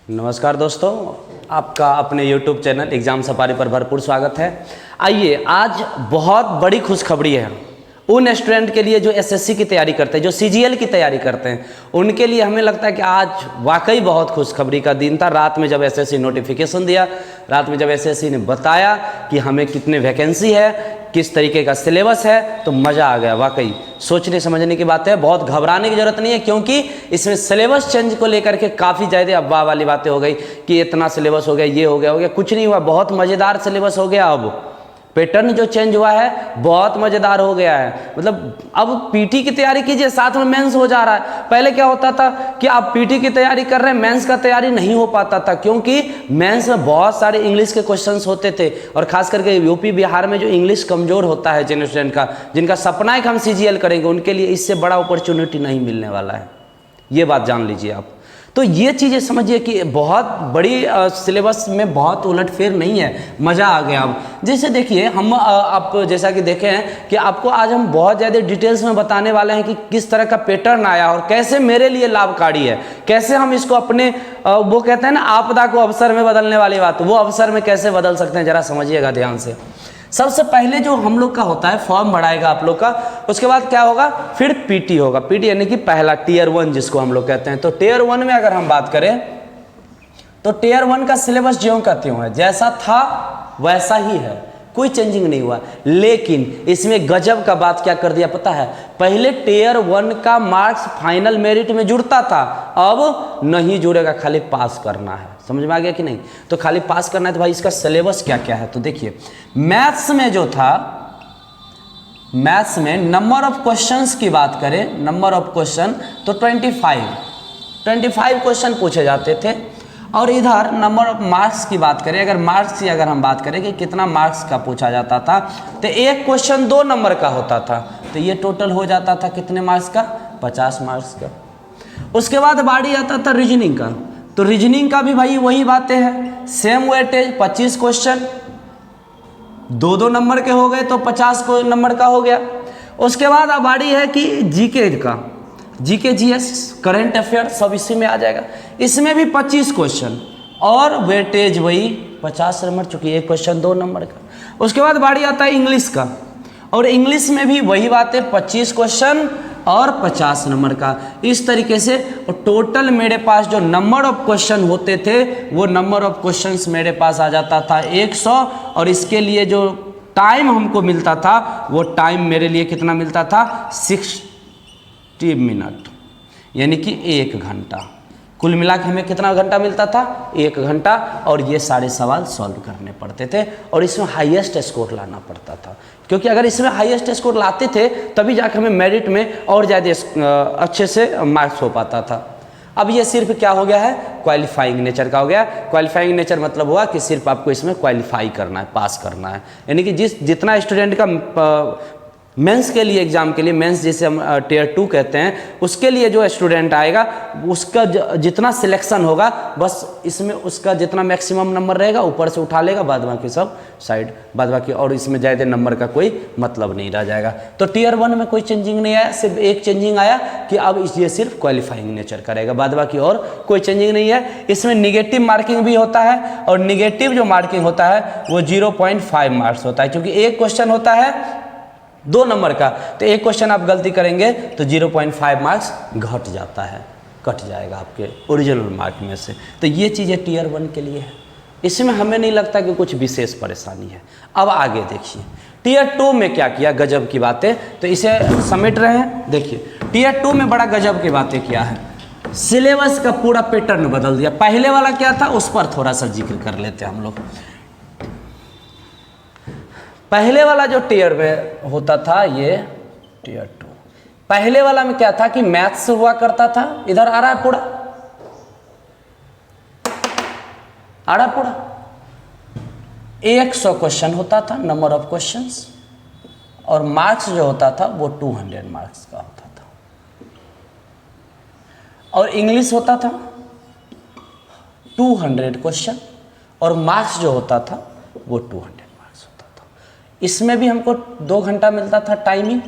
नमस्कार दोस्तों, आपका अपने YouTube चैनल एग्ज़ाम सफारी पर भरपूर स्वागत है। आइए, आज बहुत बड़ी खुशखबरी है उन स्टूडेंट के लिए जो एसएससी की तैयारी करते हैं, जो सीजीएल की तैयारी करते हैं। उनके लिए हमें लगता है कि आज वाकई बहुत खुशखबरी का दिन था। रात में जब एसएससी नोटिफिकेशन दिया, रात में जब एसएससी ने बताया कि हमें कितने वैकेंसी है, किस तरीके का सिलेबस है, तो मज़ा आ गया। वाकई सोचने समझने की बात है, बहुत घबराने की ज़रूरत नहीं है, क्योंकि इसमें सिलेबस चेंज को लेकर के काफ़ी ज़्यादा अफवाह वाली बातें हो गई कि इतना सिलेबस हो गया, ये हो गया। कुछ नहीं हुआ, बहुत मज़ेदार सिलेबस हो गया। अब पैटर्न जो चेंज हुआ है बहुत मज़ेदार हो गया है। मतलब अब पीटी की तैयारी कीजिए, साथ में मेंस हो जा रहा है। पहले क्या होता था कि आप पीटी की तैयारी कर रहे हैं, मेंस का तैयारी नहीं हो पाता था, क्योंकि मेंस में बहुत सारे इंग्लिश के क्वेश्चंस होते थे। और खास करके यूपी बिहार में जो इंग्लिश कमज़ोर होता है जिन स्टूडेंट का, जिनका सपना है कि हम सीजीएल करेंगे, उनके लिए इससे बड़ा अपॉर्चुनिटी नहीं मिलने वाला है। ये बात जान लीजिए आप। तो ये चीज़ें समझिए कि बहुत बड़ी सिलेबस में बहुत उलटफेर नहीं है, मज़ा आ गया। अब जैसे देखिए, हम आप जैसा कि देखे हैं कि आपको आज हम बहुत ज़्यादा डिटेल्स में बताने वाले हैं कि किस तरह का पैटर्न आया और कैसे मेरे लिए लाभकारी है, कैसे हम इसको अपने वो कहते हैं ना, आपदा को अवसर में बदलने वाली बात, वो अवसर में कैसे बदल सकते हैं, ज़रा समझिएगा ध्यान से। सबसे पहले जो हम लोग का होता है, फॉर्म भराएगा आप लोग का, उसके बाद क्या होगा, फिर पीटी होगा। पीटी यानी कि पहला टियर 1 जिसको हम लोग कहते हैं। तो टियर 1 में अगर हम बात करें तो टियर 1 का सिलेबस ज्यों का त्यों है, जैसा था वैसा ही है, कोई चेंजिंग नहीं हुआ। लेकिन इसमें गजब का बात क्या कर दिया पता है, पहले टियर 1 का मार्क्स फाइनल मेरिट में जुड़ता था, अब नहीं जुड़ेगा, खाली पास करना है। समझ में आ गया कि नहीं? तो खाली पास करना है। तो भाई इसका सिलेबस क्या क्या है, तो देखिए मैथ्स में जो था, मैथ्स में नंबर ऑफ क्वेश्चंस की बात करें, नंबर ऑफ क्वेश्चन तो 25 क्वेश्चन पूछे जाते थे। और इधर नंबर ऑफ मार्क्स की बात करें, अगर मार्क्स की अगर हम बात करें कि कितना मार्क्स का पूछा जाता था, तो एक क्वेश्चन 2 नंबर का होता था, तो ये टोटल हो जाता था कितने मार्क्स का, 50 मार्क्स का। उसके बाद बारी आता था रीजनिंग का, तो रीजनिंग का भी भाई वही बातें हैं, सेम वेटेज 25 क्वेश्चन, 2 नंबर के हो गए तो 50 नंबर का हो गया। उसके बाद अब बारी है कि जीके का, जीके जीएस करंट अफेयर सब इसी में आ जाएगा। इसमें भी 25 क्वेश्चन और वेटेज वही 50 नंबर, चूंकि एक क्वेश्चन 2 नंबर का। उसके बाद बारी आता है इंग्लिश का, और इंग्लिश में भी वही बात है, 25 क्वेश्चन और 50 नंबर का। इस तरीके से टोटल मेरे पास जो नंबर ऑफ क्वेश्चन होते थे, वो नंबर ऑफ क्वेश्चंस मेरे पास आ जाता था 100। और इसके लिए जो टाइम हमको मिलता था, वो टाइम मेरे लिए कितना मिलता था, 60 मिनट, यानी कि 1 घंटा। कुल मिला के हमें कितना घंटा मिलता था, 1 घंटा। और ये सारे सवाल सॉल्व करने पड़ते थे, और इसमें हाईएस्ट स्कोर लाना पड़ता था, क्योंकि अगर इसमें हाईएस्ट स्कोर लाते थे तभी जाकर हमें मेरिट में और ज़्यादा अच्छे से मार्क्स हो पाता था। अब ये सिर्फ क्या हो गया है, क्वालिफाइंग नेचर का हो गया। क्वालिफाइंग नेचर मतलब हुआ कि सिर्फ आपको इसमें क्वालिफाई करना है, पास करना है, यानी कि जितना स्टूडेंट का मेंस के लिए, एग्जाम के लिए, मेंस जिसे हम टियर 2 कहते हैं, उसके लिए जो स्टूडेंट आएगा, उसका जितना सिलेक्शन होगा, बस इसमें उसका जितना मैक्सिमम नंबर रहेगा ऊपर से उठा लेगा, बाद बाकी सब साइड, बाद बाकी, और इसमें ज़्यादा नंबर का कोई मतलब नहीं रह जाएगा। तो टियर 1 में कोई चेंजिंग नहीं आया, सिर्फ एक चेंजिंग आया कि अब ये सिर्फ क्वालिफाइंग नेचर करेगा, बाद बाकी और कोई चेंजिंग नहीं है। इसमें निगेटिव मार्किंग भी होता है, और निगेटिव जो मार्किंग होता है वो 0.5 मार्क्स होता है, क्योंकि एक क्वेश्चन होता है 2 नंबर का, तो एक क्वेश्चन आप गलती करेंगे तो 0.5 मार्क्स घट जाता है, कट जाएगा आपके ओरिजिनल मार्क में से। तो ये चीज़ें टियर 1 के लिए है, इसमें हमें नहीं लगता कि कुछ विशेष परेशानी है। अब आगे देखिए टियर 2 में क्या किया, गजब की बातें, तो इसे समेट रहे हैं। देखिए टियर 2 में बड़ा गजब की बातें किया है, सिलेबस का पूरा पैटर्न बदल दिया। पहले वाला क्या था, उस पर थोड़ा सा जिक्र कर लेते हैं हम लोग। पहले वाला जो टियर में होता था, ये टियर 2, पहले वाला में क्या था कि मैथ्स हुआ करता था, इधर आ रहा है पूरा, आ रहा पूरा 100 क्वेश्चन होता था, नंबर ऑफ क्वेश्चंस, और मार्क्स जो होता था वो 200 मार्क्स का होता था। और इंग्लिश होता था 200 क्वेश्चन, और मार्क्स जो होता था वो 200 मार्क्स होता था। इसमें भी हमको 2 घंटा मिलता था टाइमिंग,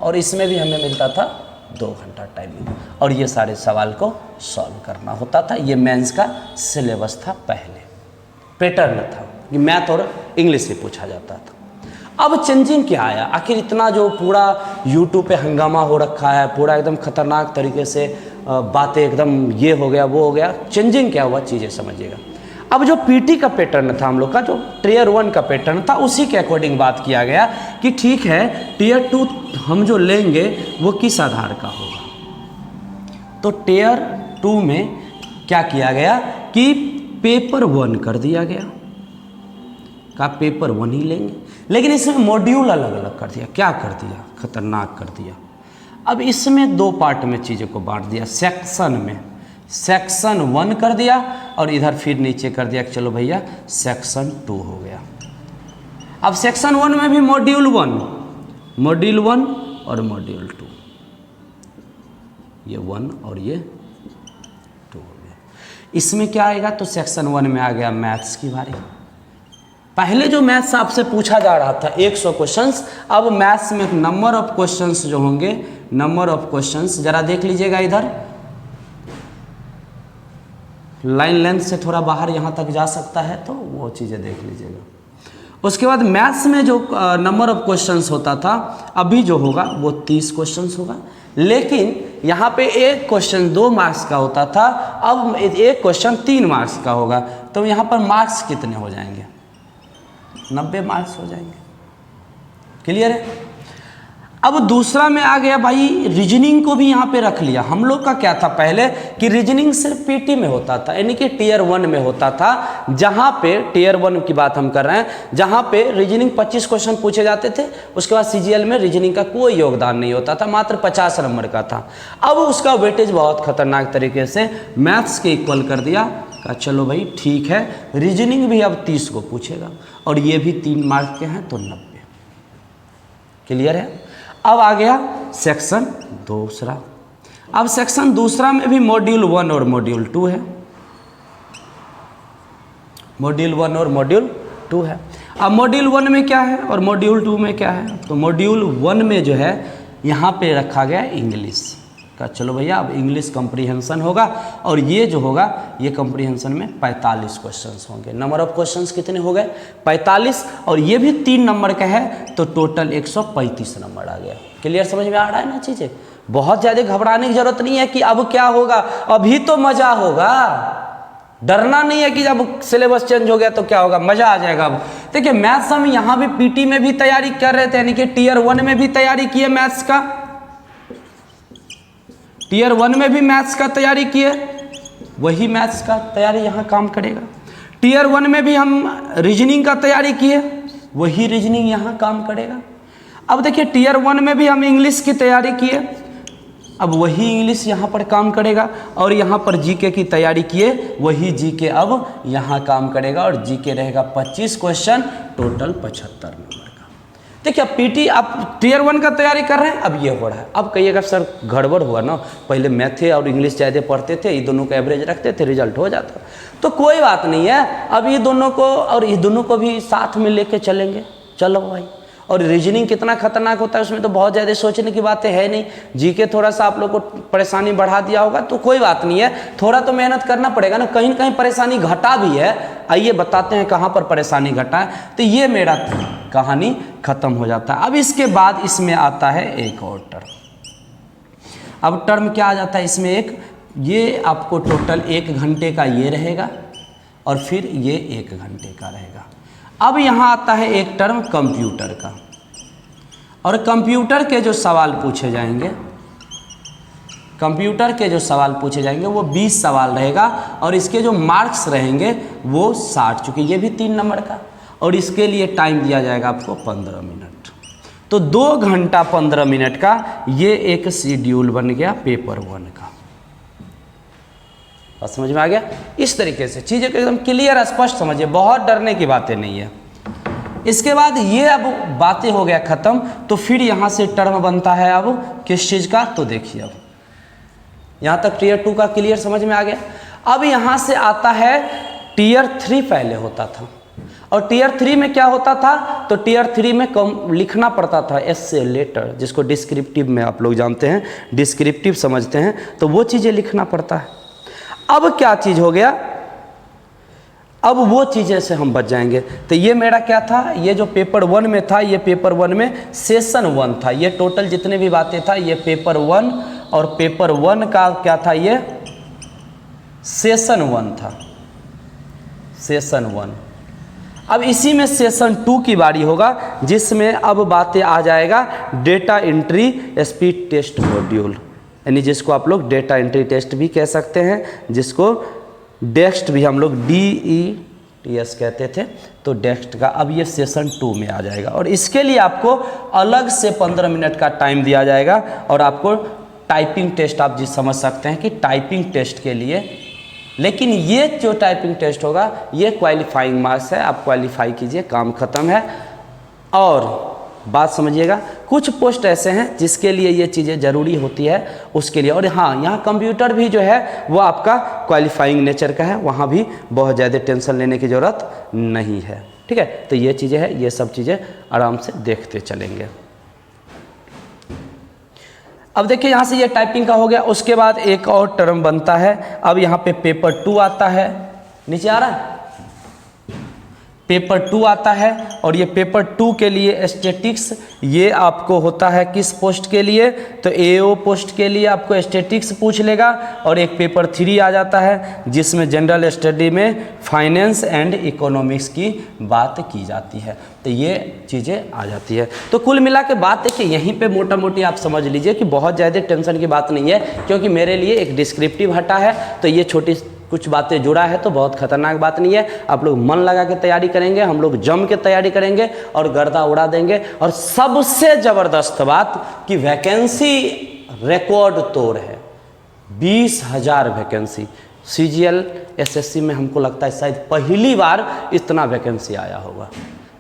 और इसमें भी हमें मिलता था 2 घंटा टाइमिंग, और ये सारे सवाल को सॉल्व करना होता था। ये मेंस का सिलेबस था, पहले पैटर्न था कि मैथ और इंग्लिश से पूछा जाता था। अब चेंजिंग क्या आया, आखिर इतना जो पूरा यूट्यूब पे हंगामा हो रखा है, पूरा एकदम खतरनाक तरीके से बातें एकदम ये हो गया वो हो गया, चेंजिंग क्या हुआ चीज़ें समझिएगा। अब जो पीटी का पैटर्न था हम लोग का, जो टियर 1 का पैटर्न था, उसी के अकॉर्डिंग बात किया गया कि ठीक है टियर 2 हम जो लेंगे वो किस आधार का होगा। तो टियर 2 में क्या किया गया कि पेपर 1 कर दिया गया, का पेपर 1 ही लेंगे, लेकिन इसमें मॉड्यूल अलग अलग कर दिया। क्या कर दिया, खतरनाक कर दिया। अब इसमें 2 पार्ट में चीज़ों को बांट दिया, सेक्शन में सेक्शन 1 कर दिया और इधर फिर नीचे कर दिया चलो भैया सेक्शन 2 हो गया। अब सेक्शन 1 में भी मॉड्यूल 1 और मॉड्यूल 2, ये 1 और ये 2 हो गया। इसमें क्या आएगा, तो सेक्शन 1 में आ गया मैथ्स की बारी। पहले जो मैथ्स आपसे पूछा जा रहा था 100 क्वेश्चंस, अब मैथ्स में नंबर ऑफ क्वेश्चंस जो होंगे, नंबर ऑफ क्वेश्चंस जरा देख लीजिएगा, इधर लाइन लेंथ से थोड़ा बाहर यहाँ तक जा सकता है तो वो चीज़ें देख लीजिएगा। उसके बाद मैथ्स में जो नंबर ऑफ क्वेश्चंस होता था, अभी जो होगा वो 30 क्वेश्चंस होगा, लेकिन यहाँ पे एक क्वेश्चन 2 मार्क्स का होता था, अब एक क्वेश्चन 3 मार्क्स का होगा। तो यहाँ पर मार्क्स कितने हो जाएंगे, 90 मार्क्स हो जाएंगे। क्लियर है। अब दूसरा में आ गया भाई, रीजनिंग को भी यहाँ पे रख लिया। हम लोग का क्या था पहले कि रीजनिंग सिर्फ पीटी में होता था, यानी कि टियर 1 में होता था, जहाँ पे टियर 1 की बात हम कर रहे हैं, जहाँ पे रीजनिंग 25 क्वेश्चन पूछे जाते थे। उसके बाद सीजीएल में रीजनिंग का कोई योगदान नहीं होता था, मात्र 50 नंबर का था। अब उसका वेटेज बहुत खतरनाक तरीके से मैथ्स के इक्वल कर दिया, कहा चलो भाई ठीक है, रीजनिंग भी अब 30 को पूछेगा और ये भी 3 मार्क्स के हैं तो 90। क्लियर है। अब आ गया सेक्शन दूसरा। अब सेक्शन दूसरा में भी मॉड्यूल 1 और मॉड्यूल 2 है, मॉड्यूल 1 और मॉड्यूल 2 है। अब मॉड्यूल 1 में क्या है और मॉड्यूल 2 में क्या है, तो मॉड्यूल 1 में जो है यहाँ पे रखा गया इंग्लिश का। चलो भैया अब इंग्लिश कॉम्प्रीहेंशन होगा और ये जो होगा ये कॉम्प्रीहेंशन में 45 क्वेश्चंस होंगे। नंबर ऑफ क्वेश्चंस कितने हो गए, 45, और ये भी 3 नंबर का है तो टोटल 135 नंबर आ गया। क्लियर, समझ में आ रहा है ना चीज़ें। बहुत ज़्यादा घबराने की जरूरत नहीं है कि अब क्या होगा, अभी तो मज़ा होगा। डरना नहीं है कि जब सिलेबस चेंज हो गया तो क्या होगा, मज़ा आ जाएगा। अब देखिए मैथ्स हम यहाँ भी पीटी में भी तैयारी कर रहे थे, यानी कि टियर 1 में भी तैयारी किए मैथ्स का, टियर 1 में भी मैथ्स का तैयारी किए, वही मैथ्स का तैयारी यहाँ काम करेगा। टियर 1 में भी हम रीजनिंग का तैयारी किए, वही रीजनिंग यहाँ काम करेगा। अब देखिए टियर 1 में भी हम इंग्लिश की तैयारी किए, अब वही इंग्लिश यहाँ पर काम करेगा, और यहाँ पर जीके की तैयारी किए, वही जीके अब यहाँ काम करेगा, और जीके रहेगा 25 क्वेश्चन, टोटल 75 नंबर का। देखिए अब पीटी आप टियर 1 का तैयारी कर रहे हैं, अब ये हो रहा है। अब कहिएगा सर गड़बड़ हुआ ना, पहले मैथ और इंग्लिश ज़्यादा पढ़ते थे, ये दोनों का एवरेज रखते थे, रिजल्ट हो जाता। तो कोई बात नहीं है, अब ये दोनों को और ये दोनों को भी साथ में लेके चलेंगे। चलो भाई, और रीजनिंग कितना खतरनाक होता है, उसमें तो बहुत ज़्यादा सोचने की बातें है नहीं। जीके थोड़ा सा आप लोग को परेशानी बढ़ा दिया होगा तो कोई बात नहीं है, थोड़ा तो मेहनत करना पड़ेगा ना, कहीं ना कहीं परेशानी घटा भी है। आइए बताते हैं कहाँ पर परेशानी घटा है। तो ये मेरा कहानी खत्म हो जाता है। अब इसके बाद इसमें आता है एक और टर्म। अब टर्म क्या आ जाता है इसमें, एक ये आपको टोटल 1 घंटे का ये रहेगा और फिर ये 1 घंटे का रहेगा। अब यहाँ आता है एक टर्म कंप्यूटर का, और कंप्यूटर के जो सवाल पूछे जाएंगे, कंप्यूटर के जो सवाल पूछे जाएंगे वो 20 सवाल रहेगा, और इसके जो मार्क्स रहेंगे वो 60, चूँकि ये भी 3 नंबर का, और इसके लिए टाइम दिया जाएगा आपको 15 मिनट। तो 2 घंटा 15 मिनट का ये एक शेड्यूल बन गया पेपर 1 का। बात समझ में आ गया। इस तरीके से चीज़ें एकदम क्लियर स्पष्ट समझिए, बहुत डरने की बातें नहीं है। इसके बाद ये अब बातें हो गया ख़त्म, तो फिर यहाँ से टर्म बनता है अब किस चीज़ का, तो देखिए अब यहाँ तक टियर 2 का क्लियर समझ में आ गया। अब यहाँ से आता है टियर 3 पहले होता था, और टियर 3 में क्या होता था, तो टियर 3 में कम लिखना पड़ता था एसे लेटर, जिसको डिस्क्रिप्टिव में आप लोग जानते हैं, डिस्क्रिप्टिव समझते हैं, तो वो चीज़ें लिखना पड़ता है। अब क्या चीज़ हो गया, अब वो चीज़ें से हम बच जाएंगे। तो ये मेरा क्या था, ये जो पेपर 1 में था, ये पेपर 1 में सेशन 1 था। ये टोटल जितने भी बातें था ये पेपर 1, और पेपर 1 का क्या था, ये सेशन 1 था, सेशन 1। अब इसी में सेशन 2 की बारी होगा, जिसमें अब बातें आ जाएगा data entry speed test module, यानी जिसको आप लोग डेटा एंट्री टेस्ट भी कह सकते हैं, जिसको डेक्स्ट भी हम लोग DETS कहते थे। तो डेक्स्ट का अब ये सेशन 2 में आ जाएगा, और इसके लिए आपको अलग से 15 मिनट का टाइम दिया जाएगा। और आपको टाइपिंग टेस्ट आप जी समझ सकते हैं कि टाइपिंग टेस्ट के लिए, लेकिन ये जो टाइपिंग टेस्ट होगा ये क्वालिफाइंग मार्क्स है, आप क्वालिफाई कीजिए, काम खत्म है। और बात समझिएगा, कुछ पोस्ट ऐसे हैं जिसके लिए ये चीज़ें ज़रूरी होती है, उसके लिए। और हाँ, यहाँ कंप्यूटर भी जो है वो आपका क्वालिफाइंग नेचर का है, वहाँ भी बहुत ज़्यादा टेंशन लेने की ज़रूरत नहीं है, ठीक है। तो ये चीज़ें हैं, ये सब चीज़ें आराम से देखते चलेंगे। अब देखिए यहाँ से ये टाइपिंग का हो गया, उसके बाद एक और टर्म बनता है। अब यहाँ पे पेपर 2 आता है, नीचे आ रहा है, पेपर 2 आता है। और ये पेपर 2 के लिए स्टैटिक्स, ये आपको होता है किस पोस्ट के लिए, तो AO पोस्ट के लिए आपको स्टैटिक्स पूछ लेगा। और एक पेपर 3 आ जाता है, जिसमें जनरल स्टडी में फाइनेंस एंड इकोनॉमिक्स की बात की जाती है। तो ये चीज़ें आ जाती है। तो कुल मिला के बात है कि यहीं पे मोटा मोटी आप समझ लीजिए कि बहुत ज़्यादा टेंशन की बात नहीं है, क्योंकि मेरे लिए एक डिस्क्रिप्टिव हटा है, तो ये छोटी कुछ बातें जुड़ा है, तो बहुत खतरनाक बात नहीं है। आप लोग मन लगा के तैयारी करेंगे, हम लोग जम के तैयारी करेंगे और गर्दा उड़ा देंगे। और सबसे ज़बरदस्त बात कि वैकेंसी रिकॉर्ड तोड़ है, 20,000 वैकेंसी। CGL SSC में हमको लगता है शायद पहली बार इतना वैकेंसी आया होगा।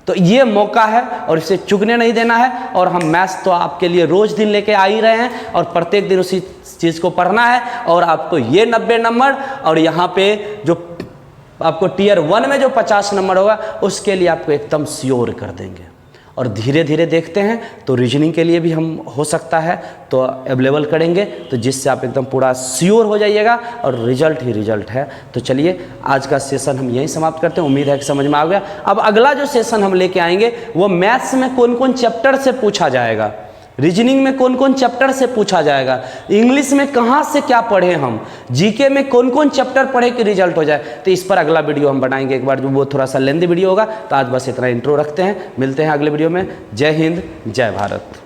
तो ये मौका है और इसे चुकने नहीं देना है। और हम मैथ्स तो आपके लिए रोज दिन लेके आ ही रहे हैं, और प्रत्येक दिन उसी चीज़ को पढ़ना है। और आपको ये 90 नंबर, और यहाँ पे जो आपको टियर 1 में जो 50 नंबर होगा, उसके लिए आपको एकदम श्योर कर देंगे। और धीरे धीरे देखते हैं, तो रीजनिंग के लिए भी हम हो सकता है तो अवेलेबल करेंगे, तो जिससे आप एकदम पूरा श्योर हो जाइएगा, और रिजल्ट ही रिजल्ट है। तो चलिए आज का सेशन हम यहीं समाप्त करते हैं, उम्मीद है कि समझ में आ गया। अब अगला जो सेशन हम लेके आएंगे वो मैथ्स में कौन कौन चैप्टर से पूछा जाएगा, रीजनिंग में कौन कौन चैप्टर से पूछा जाएगा, इंग्लिश में कहाँ से क्या पढ़े हम, जीके में कौन कौन चैप्टर पढ़े कि रिजल्ट हो जाए, तो इस पर अगला वीडियो हम बनाएंगे एक बार, जो वो थोड़ा सा लेंदी वीडियो होगा। तो आज बस इतना इंट्रो रखते हैं, मिलते हैं अगले वीडियो में। जय हिंद, जय भारत।